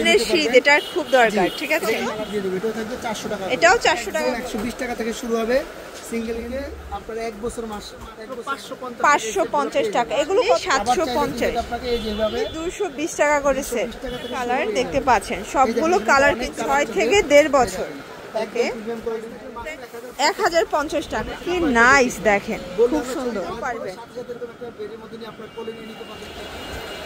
সামনের শীত এটা খুব দরকার। ঠিক আছে, এটাও 400 টাকা, 120 টাকা থেকে শুরু হবে। সিঙ্গেল কিনে আপনার 1 বছর মাস 550 টাকা, এগুলো 750 আপনাকে এই যেভাবে 220 টাকা করেছে। কালার দেখতে পাচ্ছেন সবগুলো কালার 6 থেকে 1.5 বছর। ওকে, 1050 টাকা। কি নাইস, দেখেন খুব সুন্দর। পারবে।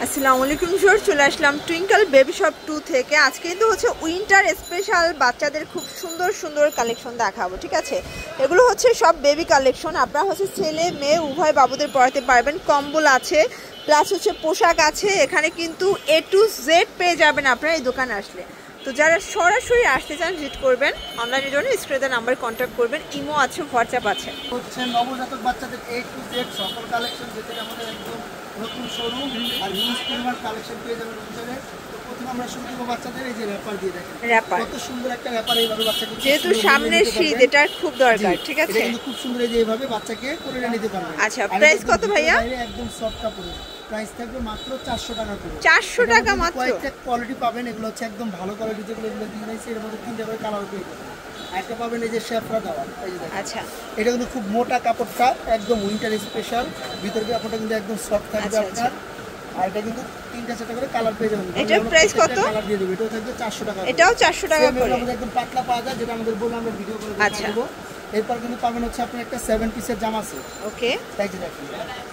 আসসালামু আলাইকুম ভিউয়ার্স, চলে আসলাম টুইঙ্কল বেবি শপ 2 থেকে। আজকে কিন্তু হচ্ছে উইন্টার স্পেশাল বাচ্চাদের খুব সুন্দর সুন্দর কালেকশন দেখাবো। ঠিক আছে, এগুলো হচ্ছে সব বেবি কালেকশন। আপনারা হচ্ছে ছেলে মেয়ে উভয় বাবুদের পড়াতে পারবেন। কম্বল আছে, প্লাস হচ্ছে পোশাক আছে। এখানে কিন্তু A to Z পেয়ে যাবেন আপনারা এই দোকানে আসলে। তো যারা সরাসরি আসতে চান ভিজিট করবেন, অনলাইনের জন্য স্ক্রিনে নাম্বার কন্ট্যাক্ট করবেন। ইমো আছে, হোয়াটসঅ্যাপ আছে। হচ্ছে নবজাতক বাচ্চাদের A to Z সকল কালেকশন, যেটা আমাদের একদম নতুন শোরুম আর হিউজ পরিমাণ কালেকশন পেয়ে যাবেন ভিতরে। তো প্রথমে আমরা শুরু করব বাচ্চাদের এই যে র‍্যাপার দিয়ে। দেখেন র‍্যাপার, কত সুন্দর একটা র‍্যাপার, এইভাবে বাচ্চাকে যেহেতু সামনের শীত এটা খুব দরকার। ঠিক আছে, এটা কিন্তু খুব সুন্দর, এই যে এইভাবে বাচ্চাকে করে নিতে পারবেন। আচ্ছা, প্রাইস কত ভাইয়া? একদম সফট কাপড়, প্রাইস থাকবে মাত্র 400 টাকা করে। 400 টাকা মাত্র। কয়েকটা কোয়ালিটি পাবেন, এগুলো হচ্ছে একদম ভালো কোয়ালিটি, যেগুলো এগুলো দিয়ে দিয়েছি। এর মধ্যে 3টা করে কালার পেয়ে যাবেন। একটা পাবেন এই যে শেফরা দেওয়া, এই যে দেখেন। আচ্ছা, এটা কিন্তু খুব মোটা কাপড়টা, একদম উইন্টার স্পেশাল। ভিতর কাপড়টা কিন্তু একদম সফট থাকবে আপনার। আর এটা কিন্তু 3টা-4টা করে কালার পেয়ে যাবেন। এটার প্রাইস কত? কালার দিয়ে দেব। এটাও থাকবে 400 টাকা। এটাও 400 টাকা করে। আমাদের একদম পাতলা পাওয়া যায়, যেটা আমাদের বলে আমরা ভিডিও করে দেখাবো। এরপর কিন্তু পাবেন হচ্ছে আপনার একটা 7 পিসের জামা সেট। ওকে, তাই যে দেখেন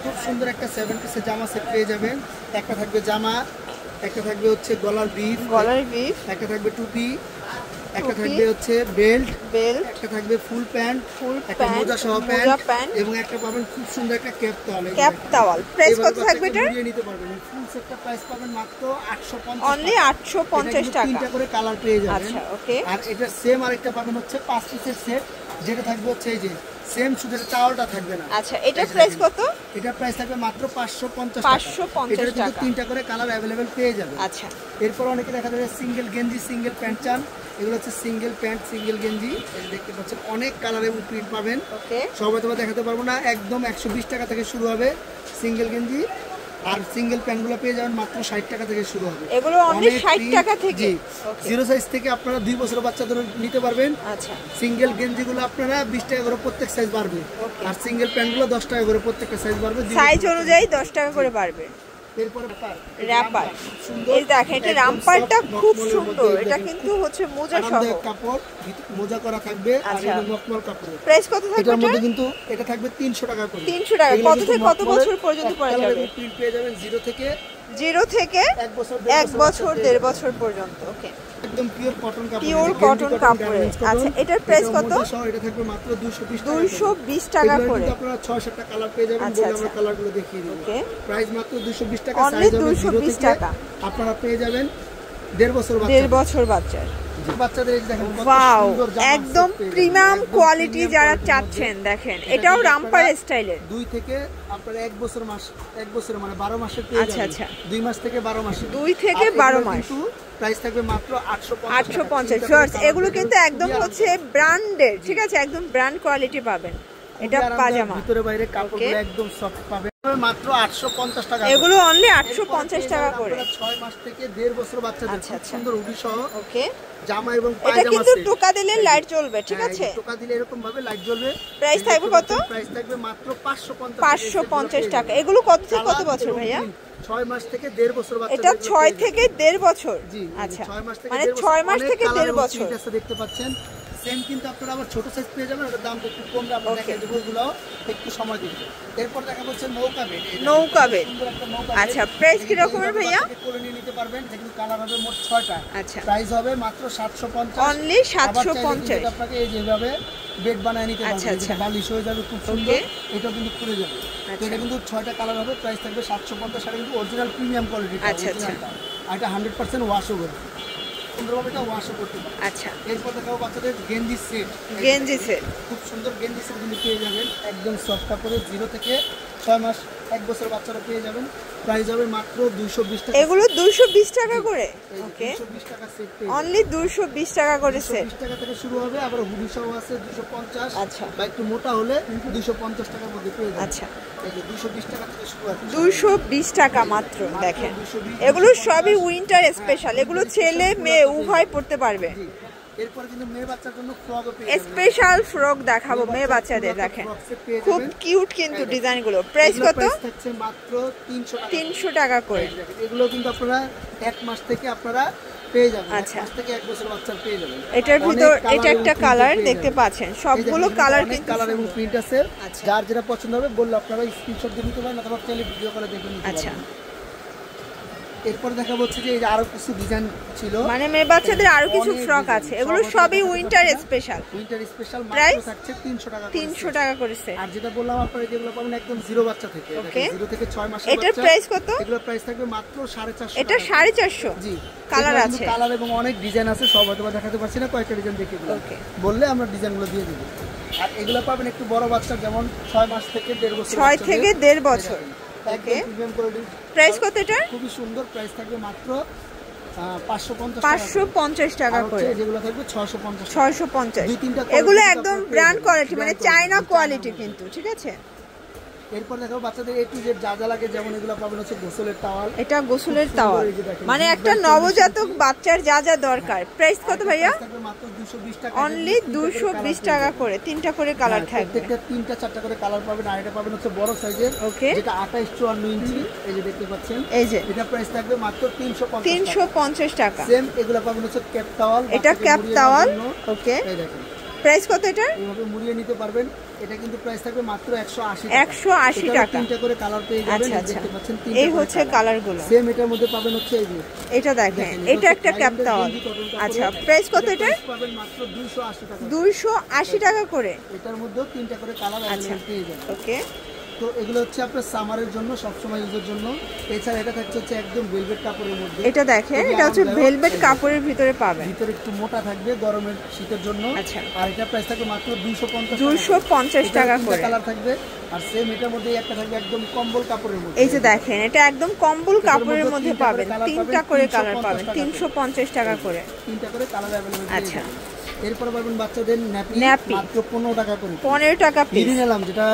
খুব সুন্দর একটা 7 পিসের জামা সেট পেয়ে যাবেন। একটা থাকবে জামা, একটা থাকবে হচ্ছে গলার বিফ, একটা থাকবে টুপি, একটা থাকবে হচ্ছে বেল্ট, একটা থাকবে ফুল প্যান্ট, একটা মোজা সহ প্যান্ট, এবং একটা পাবেন খুব সুন্দর একটা ক্যাপ টাওয়াল। প্রাইস কত থাকবে এটা? নিয়ে নিতে পারবেন। ফুল সেটটা প্রাইস পাবেন মাত্র 850 অনলি 850 টাকা। 3টা করে কালার পেয়ে যাবেন। আচ্ছা, ওকে। আর এটা সেম আরেকটা পাবেন হচ্ছে 5 পিসের সেট, যেটা থাকবে হচ্ছে এই যে সেম, শুধু টাওয়ালটা থাকবে না। আচ্ছা, এটার প্রাইস কত? এটার প্রাইস থাকবে মাত্র 550 টাকা। 550 টাকা। 3টা করে কালার अवेलेबल পেয়ে যাবেন। আচ্ছা, এরপর অনেকে দেখা যাবে সিঙ্গেল গেঞ্জি, সিঙ্গেল প্যান্ট চান। এগুলো হচ্ছে সিঙ্গেল প্যান্ট, সিঙ্গেল গেঞ্জি। এই দেখতে পাচ্ছেন অনেক কালার এবং প্রিন্ট পাবেন। ওকে, সবাই তো দেখাতে পারবো না। একদম 120 টাকা থেকে শুরু হবে সিঙ্গেল গেঞ্জি। আর সিঙ্গেল প্যান্টগুলো পেয়ে যাবেন মাত্র 60 টাকা থেকে শুরু হবে। এগুলো অনলি 60 টাকা থেকে। জিরো সাইজ থেকে আপনারা 2 বছরের বাচ্চাদের নিতে পারবেন। আচ্ছা, সিঙ্গেল গেঞ্জিগুলো আপনারা 20 টাকা করে প্রত্যেক সাইজ বাড়বে। আর সিঙ্গেল প্যান্টগুলো 10 টাকা করে প্রত্যেকটা সাইজ বাড়বে। সাইজ অনুযায়ী 10 টাকা করে বাড়বে। এরপরে র‍্যাপার, এই দেখেন এটা রামপারটা খুব সুন্দর। এটা কিন্তু হচ্ছে মোজা সহ কাপড়, মোজা করা থাকবে। আর এটা নকমাল কাপড়। প্রাইস কত থাকবে? এটার মধ্যে কিন্তু এটা থাকবে 300 টাকা করে। 300 টাকা। কত থেকে কত বছর পর্যন্ত পরা যাবে? প্রিন্ট পেয়ে যাবেন 0 থেকে 1 বছর 1.5 বছর পর্যন্ত। ওকে, একদম পিওর কটন কাপড়, পিওর কটন কাপড়ে। আচ্ছা, এটার প্রাইস কত? এটা থাকবে মাত্র 220 টাকা করে। আপনারা 6-7টা কালার পেয়ে যাবেন। বলে আমরা কালারগুলো দেখিয়ে দিই। ওকে, প্রাইস মাত্র 220 টাকা। অনলি 220 টাকা। আপনারা পেয়ে যাবেন 1.5 বছর বাচ্চা। 1.5 বছর বাচ্চার। বাচ্চাদের এই দেখেন কত ওয়াও, সুন্দর জামা, একদম প্রিমিয়াম কোয়ালিটি যারা চাচ্ছেন দেখেন। এটাও রামপার স্টাইলের। 2 থেকে আপনারা 1 বছর মাস, 1 বছরে মানে 12 মাসের পেয়ে যাবেন। আচ্ছা, 2 মাস থেকে 12 মাসে, 2 থেকে 12 মাস। কিন্তু প্রাইস থাকবে মাত্র 850 শর্টস। এগুলো কিন্তু একদম হচ্ছে ব্র্যান্ডের। ঠিক আছে, একদম ব্র্যান্ড কোয়ালিটি পাবেন। এটা পাজামা, ভিতরে বাইরে কাপড়গুলো একদম সফট পাবেন মাত্র 850 টাকা। এগুলো অনলি 850 টাকা করে। 6 মাস থেকে 1.5 বছর বাচ্চাদের খুব সুন্দর হুডি সহ ওকে জামা এবং পায়জামা। এটা কিন্তু টোকা দিলে লাইট জ্বলবে। ঠিক আছে, টোকা দিলে এরকম ভাবে লাইট জ্বলবে। প্রাইস থাকবে কত? প্রাইস থাকবে মাত্র 550 টাকা। এগুলো কত থেকে কত বছর ভাইয়া? 6 মাস থেকে 1.5 বছর বাচ্চা। এটা 6 থেকে 1.5 বছর। জি, আচ্ছা, 6 মাস থেকে মানে 6 মাস থেকে 1.5 বছর। ঠিক আছে, দেখতে পাচ্ছেন সেম, কিন্তু আপনারা আবার ছোট সাইজ পেয়ে যাবেন। ওটার দাম একটু কম, আমরা দেখাই দেব। এগুলো একটু সময় দিন। এরপর দেখা হচ্ছে নৌকা বেড। আচ্ছা, প্রাইস কি রকমের ভাইয়া? করে নিয়ে নিতে পারবেন। যেগুলো কালার হবে মোট 6টা। আচ্ছা, প্রাইস হবে মাত্র 750। অনলি 750। আপনাকে এই যেভাবে বেড বানায় নিতে পারবেন। আচ্ছা, বালিশ হয়ে যাবে খুব সুন্দর। এটা কিন্তু খুলে যাবে। এটা কিন্তু 6টা কালার হবে। প্রাইস থাকবে 750। এটা কিন্তু অরিজিনাল প্রিমিয়াম কোয়ালিটি। আচ্ছা, আর এটা 100% ওয়াশও হবে। সুন্দরভাবে এটা ওয়াশও করতে পারবেন। আচ্ছা, এরপর দেখাবো বাচ্চাদের গেঞ্জি সেট। খুব সুন্দর গেঞ্জি সেট কিন্তু পেয়ে যাবেন একদম সফট কাপড়ে। 0 থেকে 6 মাস, 1 বছর বাচ্চারা পেয়ে যাবেন। প্রাইস হবে মাত্র 220 টাকা। এগুলো 220 টাকা করে। ওকে, 220 টাকা সেট পেয়ে অনলি 220 টাকা করে সেট। 220 টাকা থেকে শুরু হবে। আবার হুডি সহ আছে 250। আচ্ছা, বা একটু মোটা হলে 250 টাকার মধ্যে পেয়ে যাবেন। আচ্ছা, 220 টাকা থেকে শুরু আছে, 220 টাকা মাত্র। দেখেন এগুলো সবই উইন্টার স্পেশাল, এগুলো ছেলে মেয়ে উভয় পড়তে পারবে। এরপর কিন্তু মেয়ে বাচ্চার জন্য ফ্রকও পেয়ে যাবেন, স্পেশাল ফ্রক দেখাবো মেয়ে বাচ্চাদের। দেখেন খুব কিউট কিন্তু ডিজাইনগুলো। প্রাইস কত? থাকছে মাত্র 300 টাকা করে। এগুলো কিন্তু আপনারা 1 মাস থেকে আপনারা পেয়ে যাবেন, আচ্ছা 1 মাস থেকে 1 বছর বাচ্চার পেয়ে যাবেন। এটার ভিতর এটা একটা কালার দেখতে পাচ্ছেন, সবগুলো কালার কিন্তু কালার এবং প্রিন্ট আছে। যার যেটা পছন্দ হবে বললে আপনারা স্ক্রিনশট দিয়ে নিতে পারেন অথবা চাইলে ভিডিও করে দেখে নিতে পারেন। আচ্ছা এরপর দেখা হচ্ছে যে এই যে আরো কিছু ডিজাইন ছিল, মানে মেয়ে বাচ্চাদের আরো কিছু ফ্রক আছে, এগুলো সবই উইন্টার স্পেশাল। উইন্টার স্পেশাল মাত্র থাকছে 300 টাকা, 300 টাকা করেছে। আর যেটা বললাম আপনারা যেগুলো পাবেন একদম জিরো বাচ্চা থেকে, 0 থেকে 6 মাসের বাচ্চা। এটার প্রাইস কত? এগুলোর প্রাইস থাকবে মাত্র 450 টাকা। এটা 450? জি কালার আছে, কালার এবং অনেক ডিজাইন আছে, সব হয়তো দেখাতে পারছি না, কয়েকটা ডিজাইন দেখিয়ে দিই, বললে আমরা ডিজাইনগুলো দিয়ে দেব। আর এগুলো পাবেন একটু বড় বাচ্চা, যেমন 6 মাস থেকে 1.5 বছর, 6 থেকে 1.5 বছর। ওকে প্রিমিয়াম কোয়ালিটি। প্রাইস কত এটা? খুবই সুন্দর, প্রাইস থাকবে মাত্র 550 টাকা করে। যেগুলো থাকবে 650, 650। এগুলো একদম ব্র্যান্ড কোয়ালিটি, মানে চায়না কোয়ালিটি কিন্তু, ঠিক আছে। এরপর দেখো বাচ্চাদের A to Z যা যা লাগে, যেমন এগুলো পাবেন হচ্ছে গোসলের টাওয়াল। এটা গোসলের টাওয়াল, মানে একটা নবজাতক বাচ্চার যা যা দরকার। প্রাইস কত ভাইয়া? মাত্র 220 টাকা, অনলি 220 টাকা করে। 3টা করে কালার থাকবে, প্রত্যেকটা 3টা 4টা করে কালার পাবেন। আর এটা পাবেন হচ্ছে বড় সাইজের, যেটা 28-54 ইঞ্চি, এই যে দেখতে পাচ্ছেন, এই যে এটা প্রাইস থাকবে মাত্র 350 টাকা। সেম এগুলো পাবেন হচ্ছে ক্যাপ টাওয়াল, এটা ক্যাপ টাওয়াল। ওকে এই দেখেন প্রাইস কত এটা? এইভাবে মুড়িয়ে নিতে পারবেন। এটা কিন্তু প্রাইস থাকবে মাত্র 180 টাকা। 3টা করে কালার পেয়ে যাবেন, দেখতে পাচ্ছেন। এই হচ্ছে কালারগুলো। সেম এটার মধ্যে পাবেন হচ্ছে এই যে এটা দেখেন, এটা একটা ক্যাপ টাওয়াল। আচ্ছা প্রাইস কত এটা? পাবেন মাত্র 280 টাকা। 280 টাকা করে। এটার মধ্যে 3টা করে কালার अवेलेबल পেয়ে যাবেন। ওকে তো এগুলো হচ্ছে আপনার সামারের জন্য, সব সময় ইউজের জন্য। এছাড়া এটা থাকছে হচ্ছে একদম ভেলভেট কাপড়ের মধ্যে। এটা দেখেন, এটা হচ্ছে ভেলভেট কাপড়ের ভিতরে পাবেন, ভিতরে একটু মোটা থাকবে গরমের শীতের জন্য। আচ্ছা আর এটা প্রাইস থাকবে মাত্র 250 টাকা করে। কালার থাকবে। আর সেম এটার মধ্যে একটা থাকবে একদম কম্বল কাপড়ের মধ্যে। এই যে দেখেন, এটা একদম কম্বল কাপড়ের মধ্যে পাবেন, 3টা করে কালার পাবেন, 350 টাকা করে। 3টা করে কালার अवेलेबल। আচ্ছা এরপর পাবেন বাচ্চাদের ন্যাপি মাত্র 15 টাকা করে। 15 টাকা পিস নিলাম, যেটা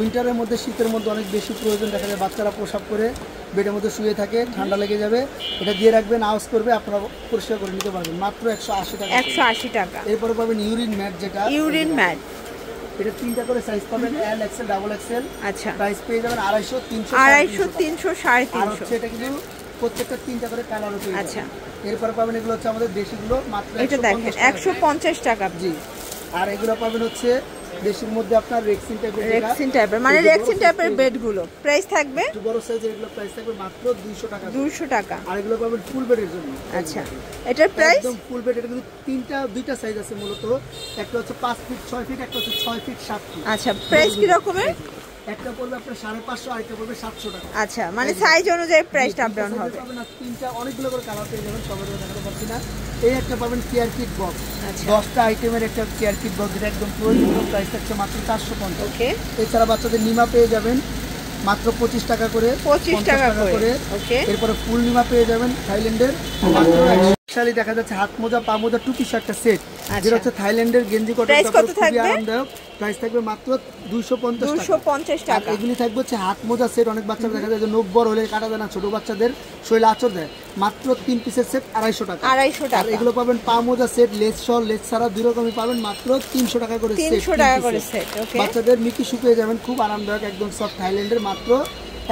উইন্টারের মধ্যে শীতের মধ্যে অনেক বেশি প্রয়োজন। দেখা যায় বাচ্চারা পোশাক করে বেডের মধ্যে শুয়ে থাকে, ঠান্ডা লেগে যাবে, এটা দিয়ে রাখবেন, আওয়াজ করবে, আপনারা পরিষ্কার করে নিতে পারবেন মাত্র 180 টাকা। 180 টাকা। এরপরে পাবেন ইউরিন ম্যাট, যেটা ইউরিন ম্যাট, এটা 3টা করে সাইজ পাবেন, এল এক্সেল ডাবল এক্সেল। আচ্ছা প্রাইস পেয়ে যাবেন 250, 300, 300, 350। আর হচ্ছে এটা কিন্তু প্রত্যেকটা 3টা করে কালার পেয়ে যাবেন। আচ্ছা এরপর পাবেন এগুলো হচ্ছে আমাদের দেশিগুলো মাত্র এটা দেখেন 150 টাকা। জি আর এগুলো পাবেন হচ্ছে দেশের মধ্যে আপনার রেক্সিন টাইপের, মানে রেক্সিন টাইপের বেডগুলো। প্রাইস থাকবে একটু বড় সাইজের, এগুলো প্রাইস থাকবে মাত্র 200 টাকা। 200 টাকা। আর এগুলো পাবেন ফুল বেডের জন্য। আচ্ছা এটার প্রাইস একদম ফুল বেড। এটা কিন্তু দুইটা সাইজ আছে মূলত, একটা হচ্ছে 5 ফিট 6 ফিট, একটা হচ্ছে 6 ফিট 7 ফিট। আচ্ছা প্রাইস কি রকমের? একটা পড়বে আপনার 550, আরেকটা পড়বে 700 টাকা। আচ্ছা মানে সাইজ অনুযায়ী প্রাইসটা আপ ডাউন হবে। পাবেন আর 3টা অনেকগুলো করে কালার পেয়ে যাবেন, সবাই দেখাতে পারছি না। এই একটা পাবেন কেয়ার কিট বক্স, 10টা আইটেমের একটা কেয়ার কিট বক্স, যেটা একদম প্রয়োজনীয়। প্রাইস থাকছে মাত্র 450। ওকে এছাড়া বাচ্চাদের নিমা পেয়ে যাবেন মাত্র 25 টাকা করে, 25 টাকা করে। ওকে এরপরে ফুল নিমা পেয়ে যাবেন থাইল্যান্ডের মাত্র 100। দেখা যাচ্ছে হাত মোজা, পা মোজা, টুপি একটা সেট, যেটা হচ্ছে থাইল্যান্ডের গেঞ্জি কটন কাপড়, খুবই আরামদায়ক। প্রাইস থাকবে মাত্র 250 টাকা। এগুলি থাকবে হচ্ছে হাত মোজা সেট। অনেক বাচ্চারা দেখা যায় যে নখ বড় হলে কাটা দেয় না, ছোট বাচ্চাদের শরীরে আঁচড় দেয়, মাত্র 3 পিসের সেট 250 টাকা। 250 টাকা। আর এগুলো পাবেন পা মোজা সেট, লেস শল, লেস ছাড়া দুই রকমই পাবেন মাত্র 300 টাকা করে সেট। 300 টাকা করে সেট। ওকে বাচ্চাদের মিকি শু পেয়ে যাবেন, খুব আরামদায়ক, একদম সফট, থাইল্যান্ডের মাত্র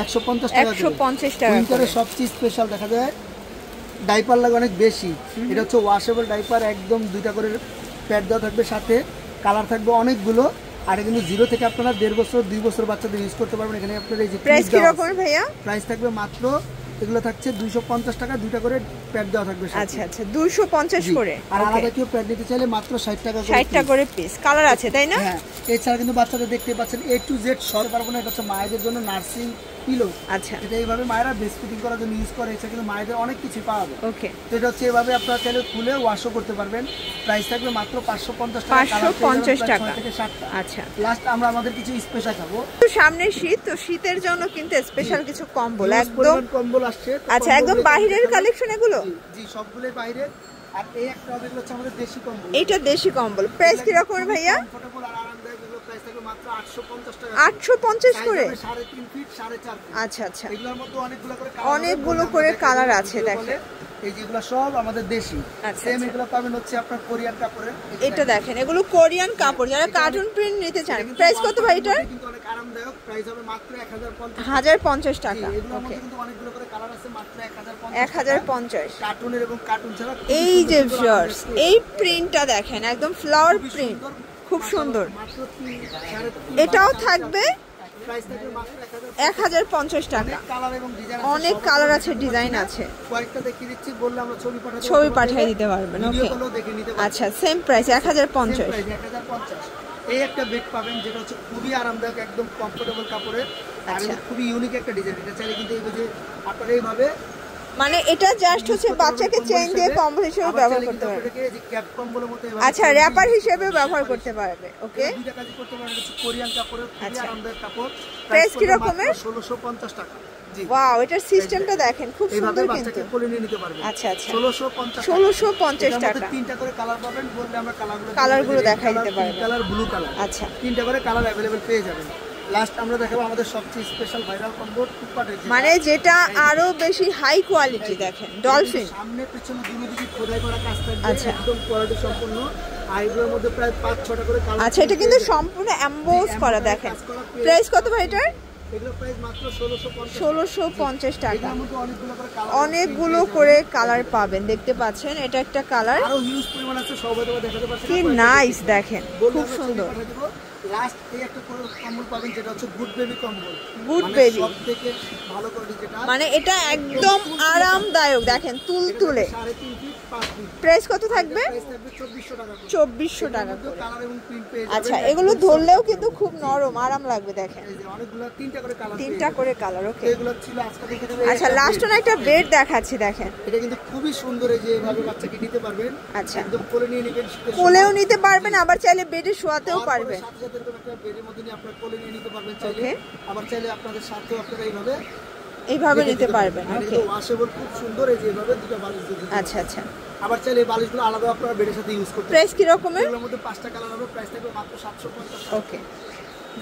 150 টাকা। 150 টাকা। উইন্টারে সবচেয়ে স্পেশাল দেখা যায় ডাইপার লাগে অনেক বেশি। এটা হচ্ছে ওয়াশেবল ডাইপার, একদম 2টা করে প্যাড দেওয়া থাকবে, সাথে কালার থাকবে অনেকগুলো। আর কিন্তু 0 থেকে আপনারা 1.5 বছর 2 বছর বাচ্চাদের ইউজ করতে পারবেন। এখানে আপনার এই যে প্রাইস কি রকম ভাইয়া? প্রাইস থাকবে মাত্র, এগুলো থাকছে 250 টাকা, 2টা করে প্যাড দেওয়া থাকবে। আচ্ছা আচ্ছা 250 করে। আর আলাদা কেউ প্যাড নিতে চাইলে মাত্র 60 টাকা করে। 60 টাকা করে পিস। কালার আছে তাই না? হ্যাঁ এছাড়া কিন্তু বাচ্চাদের দেখতে পাচ্ছেন A to Z সব পারবো না। এটা হচ্ছে মায়েদের জন্য নার্সিং পিলো। আচ্ছা এটা এইভাবে মায়েরা ব্রেস্ট ফিডিং করার জন্য ইউজ করে। এছাড়া কিন্তু মায়েদের অনেক কিছু পাওয়া যায়। ওকে তো এটা হচ্ছে এভাবে আপনারা চাইলে খুলে ওয়াশও করতে পারবেন। প্রাইস থাকবে মাত্র 550 টাকা। 550 টাকা থেকে 7টা। আচ্ছা লাস্ট আমরা আমাদের কিছু স্পেশাল খাবো। তো সামনে শীত, তো শীতের জন্য কিন্তু স্পেশাল কিছু কম্বল, একদম কম্বল আসছে। আচ্ছা একদম বাইরের কালেকশন এগুলো? জি সবগুলোই বাইরে। আর এই একটা এগুলো হচ্ছে আমাদের দেশি কম্বল। এটা দেশি কম্বল, প্রাইস কি রকম ভাইয়া? কমফোর্টেবল আর আরামদায়ক, এগুলো প্রাইস থাকবে মাত্র 850 টাকা। 850 করে? 3.5 ফিট 4.5 ফিট। আচ্ছা আচ্ছা, এগুলোর মধ্যে অনেকগুলো করে কালার আছে দেখেন। এই যেগুলো সব আমাদের দেশি। সেম এগুলো পাবেন হচ্ছে আপনার কোরিয়ান কাপড়ে। এটা দেখেন, এগুলো কোরিয়ান কাপড়, যারা কার্টুন প্রিন্ট নিতে চান। প্রাইস কত ভাই এটার? কিন্তু অনেক আরামদায়ক, প্রাইস হবে মাত্র 1050 টাকা। এগুলোর মধ্যে কিন্তু অনেকগুলো করে কালার আছে, মাত্র 1050। কার্টুনের এবং কার্টুন ছাড়া এই যে ভিউয়ার্স, এই প্রিন্টটা দেখেন, একদম ফ্লাওয়ার প্রিন্ট, খুব সুন্দর। মাত্র 3.5 এটাও থাকবে প্রাইস থাকবে মাত্র 1050 টাকা। কালার এবং ডিজাইন অনেক কালার আছে, ডিজাইন আছে। কয়েকটা দেখিয়ে দিচ্ছি, বললে আমরা ছবি পাঠিয়ে দিতে পারবেন। ওকে, দেখে নিতে পারবেন। আচ্ছা, সেম প্রাইস 1050। 1050। এই একটা বেড পাবেন যেটা হচ্ছে খুবই আরামদায়ক, একদম কমফোর্টেবল কাপড়ের, আর এটা খুবই ইউনিক একটা ডিজাইন। এটা চাইলে কিন্তু এই যে আপনারা এইভাবে, মানে এটা জাস্ট হচ্ছে বাচ্চাকে চেইন দিয়ে কম্বল হিসেবে ব্যবহার করতে পারবে। ক্যাপ কম্বলের মতো আচ্ছা, র‍্যাপার হিসেবে ব্যবহার করতে পারবে। ওকে, দুইটা কাজ করতে পারবে। এটা কোরিয়ান কাপড়ের খুবই আরামদায়ক কাপড়। প্রাইস কি রকমের? 1650 টাকা। ওয়াও, এটার সিস্টেমটা দেখেন, খুব সুন্দর কিন্তু। বাচ্চাকে কোলে নিয়ে নিতে পারবে। আচ্ছা আচ্ছা, 1650 টাকা। তিনটা করে কালার পাবেন, বললে আমরা কালারগুলো দেখাই দিতে পারবো। Colour, blue colour. আচ্ছা, তিনটা করে কালার अवेलेबल পেয়ে যাবেন। লাস্ট আমরা দেখাবো আমাদের সবচেয়ে স্পেশাল ভাইরাল কম্বো টুপাটের, মানে যেটা আরো বেশি হাই কোয়ালিটি। দেখেন ডলফিন, সামনে পেছনে দুটো দিকে খোদাই করা কাজ থাকবে, একদম কোয়ালিটি সম্পন্ন। আর এগুলোর মধ্যে প্রায় 5-6টা করে কালার। আচ্ছা, এটা কিন্তু সম্পূর্ণ এমবোস করা। দেখেন প্রাইস কত ভাই এটার? এগুলো প্রাইস মাত্র 1650 টাকা। এর মধ্যে অনেকগুলো করে কালার পাবেন, দেখতে পাচ্ছেন। এটা একটা কালার, আরো হিউজ পরিমাণ আছে, সবাই দেখাতে পারছি। কি নাইস, দেখেন খুব সুন্দর। লাস্ট এই একটা কম্বল পাবেন যেটা হচ্ছে গুড বেবি কম্বল। গুড বেবি সবথেকে ভালো কোয়ালিটি যেটা, মানে এটা একদম আরামদায়ক। দেখেন তুলতুলে। 3.5 ফিট 5 ফিট। প্রাইস কত থাকবে? প্রাইস থাকবে 2400 টাকা। 2400 টাকা। কালার এবং প্রিন্ট পেয়ে যাবেন। আচ্ছা, এগুলো ধরলেও কিন্তু খুব নরম, আরাম লাগবে। দেখেন এই যে অনেকগুলো, তিনটা করে কালার, তিনটা করে কালার। ওকে, এগুলো ছিল আজকে দেখে দেব। আচ্ছা, লাস্ট ওন একটা বেড দেখাচ্ছি। দেখেন এটা কিন্তু খুবই সুন্দর, এই যে এভাবে বাচ্চাকে নিতে পারবেন। আচ্ছা, একদম কোলে নিয়ে নেবেন, কোলেও নিতে পারবেন, আবার চাইলে বেডে শোয়াতেও পারবেন। সাথে সাথে এরকম একটা বেডের মধ্যে নিয়ে আপনারা কোলে নিয়ে নিতে পারবেন চাইলে। আবার চাইলে আপনাদের সাথেও আপনারা এইভাবে নিতে পারবেন। ওকে, ওয়াশেবল, খুব সুন্দর। এই যে এভাবে দুটো বালিশ দিতে। আচ্ছা আচ্ছা, আবার চাইলে এই বালিশগুলো আলাদা আপনারা বেডের সাথে ইউজ করতে পারেন। প্রাইস কি রকমের? এর মধ্যে 5টা কালার হবে, প্রাইস থাকবে মাত্র 750 টাকা। ওকে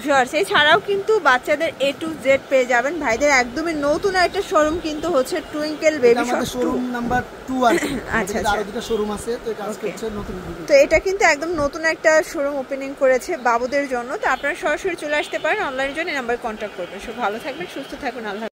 ভিউয়ার্স, এছাড়াও কিন্তু বাচ্চাদের A to Z পেয়ে যাবেন। ভাইদের একদমই নতুন একটা শোরুম কিন্তু হচ্ছে twinkle baby shop 2। Showroom number 2 আছে। আচ্ছা, আরো দুটো শোরুম আছে, তো এটা আজকে হচ্ছে নতুন ভিডিও। তো এটা কিন্তু একদম নতুন একটা শোরুম ওপেনিং করেছে বাবুদের জন্য। তো আপনারা সরাসরি চলে আসতে পারেন, অনলাইনের জন্য এই নাম্বারে কন্ট্যাক্ট করবেন। সব ভালো থাকবেন, সুস্থ থাকবেন, আল্লাহ।